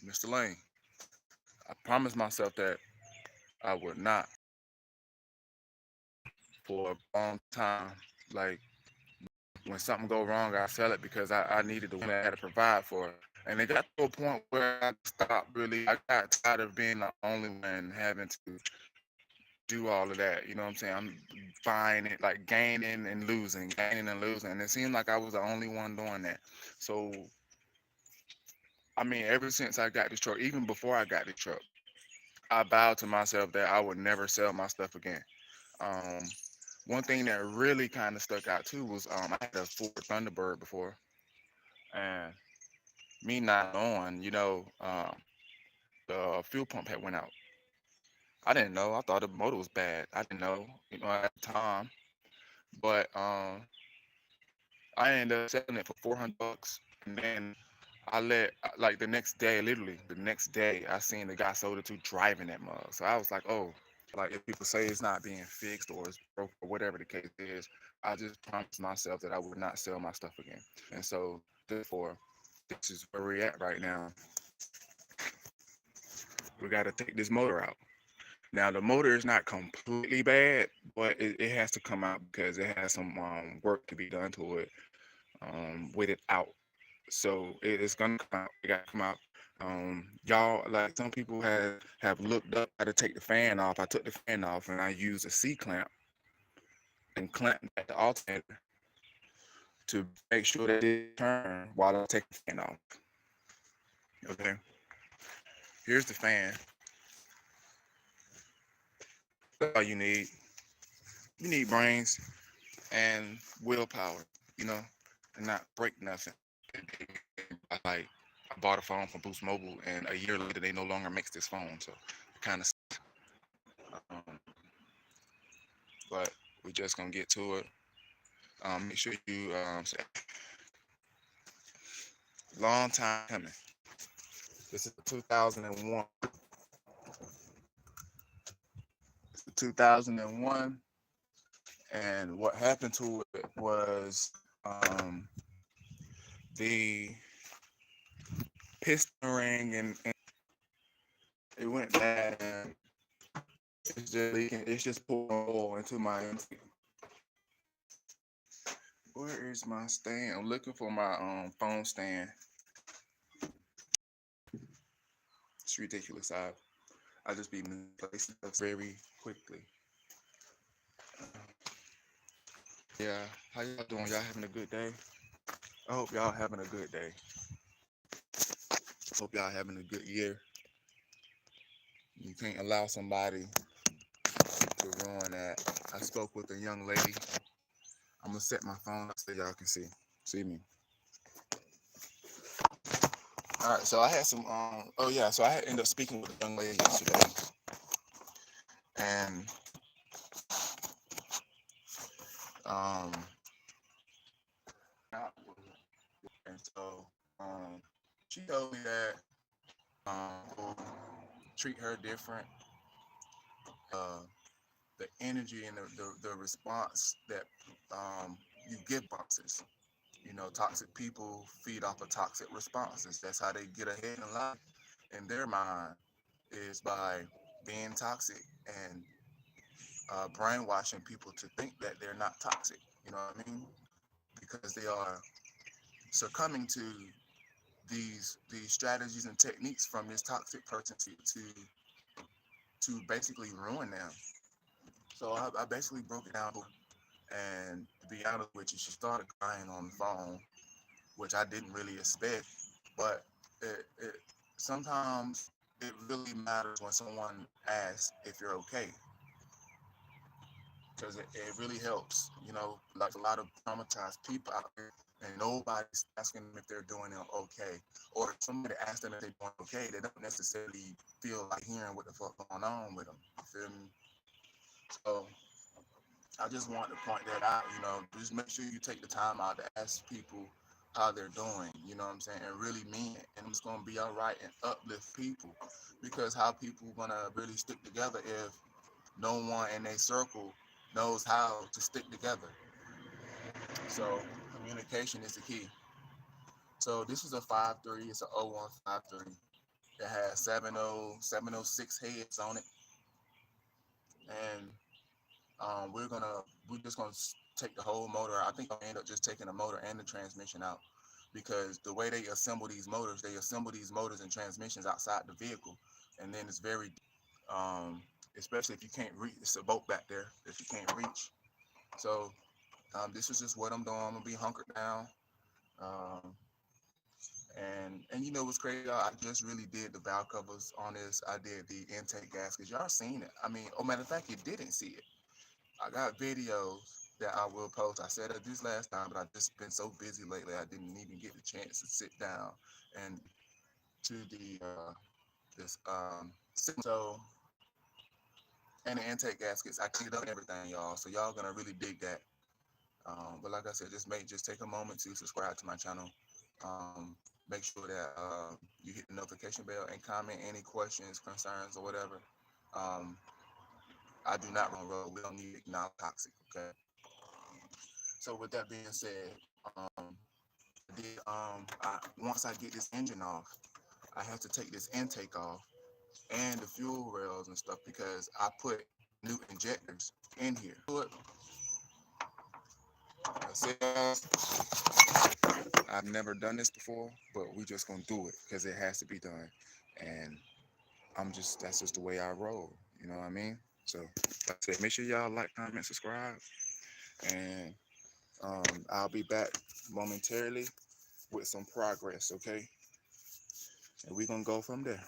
Mr. Lane, I promised myself that I would not for a long time. Like when something go wrong, I sell it because I needed the woman I had to provide for. And it got to a point where I stopped really. I got tired of being the only one having to do all of that. You know what I'm saying? I'm buying it, like gaining and losing. And it seemed like I was the only one doing that. So, I mean, ever since I got this truck, even before I got the truck, I vowed to myself that I would never sell my stuff again. Um, One thing that really kind of stuck out too was I had a Ford Thunderbird before, and me not knowing, the fuel pump had went out. I didn't know. I thought the motor was bad. I didn't know, at the time. But I ended up selling it for $400, and then like the next day, literally the next day, I seen the guy sold it to driving that mug. So I was like, oh, like if people say it's not being fixed or it's broke or whatever the case is, I just promised myself that I would not sell my stuff again. And so therefore, this is where we're at right now. We got to take this motor out. Now the motor is not completely bad, but it has to come out because it has some work to be done to it with it out. So it's gonna come out. It got to come out. Y'all, like some people have looked up how to take the fan off. I took the fan off and I used a C clamp and clamped at the alternator to make sure that it turn while I take the fan off. Okay, here's the fan. That's all you need. You need brains and willpower, you know, and not break nothing. Like I bought a phone from Boost Mobile, and a year later they no longer makes this phone, so it kind of. Um, but we just gonna get to it. Make sure you say, long time coming. This is 2001. It's 2001, and what happened to it was the piston ring and it went bad, and it's just leaking. It's just pouring oil into my intake. Where is my stand? I'm looking for my phone stand. It's ridiculous. I just be misplacing stuff very quickly. Yeah, how y'all doing? Y'all having a good day? I hope y'all having a good day. Hope y'all having a good year. You can't allow somebody to ruin that. I spoke with a young lady. I'm gonna set my phone up so y'all can see me. All right, so I had some. Oh yeah, so I had ended up speaking with a young lady yesterday, and um, and so she told me that people treat her different. Uh, the energy and the response that you give boxes. Toxic people feed off of toxic responses. That's how they get ahead in life. In their mind, is by being toxic and brainwashing people to think that they're not toxic. You know what I mean? Because they are succumbing to these strategies and techniques from this toxic person to basically ruin them. So I basically broke it down, and to be honest with you, she started crying on the phone, which I didn't really expect. But it sometimes it really matters when someone asks if you're okay, because it really helps. Like a lot of traumatized people out there, and nobody's asking them if they're doing okay, or if somebody asks them if they're doing okay, they don't necessarily feel like hearing what the fuck going on with them. You feel me? So I just want to point that out. Just make sure you take the time out to ask people how they're doing. You know what I'm saying, and really mean it, and it's gonna be all right and uplift people, because how people gonna really stick together if no one in their circle knows how to stick together. So communication is the key. So this is a 5-3. It's a 0153. It has 706 heads on it, and we're just gonna take the whole motor out. I think I'll end up just taking the motor and the transmission out, because the way they assemble these motors, and transmissions outside the vehicle, and then it's very, um, especially if you can't reach. It's a boat back there that you can't reach. So this is just what I'm doing. I'm gonna be hunkered down. Um, and you know what's crazy? I just really did the valve covers on this. I did the intake gaskets. Y'all seen it? I mean, oh, matter of fact, you didn't see it. I got videos that I will post. I said it this last time, but I've just been so busy lately. I didn't even get the chance to sit down and to the this so and the intake gaskets. I cleaned up everything, y'all. So y'all gonna really dig that. But like I said, just take a moment to subscribe to my channel. Um, Make sure that you hit the notification bell and comment any questions, concerns, or whatever. Um, I do not run road. We don't need non-toxic. Okay. So with that being said, once I get this engine off, I have to take this intake off and the fuel rails and stuff, because I put new injectors in here. I've never done this before, but we just gonna do it because it has to be done, and that's just the way I roll. You know what I mean? So, like I said, make sure y'all like, comment, subscribe, and I'll be back momentarily with some progress. Okay, and we're gonna go from there.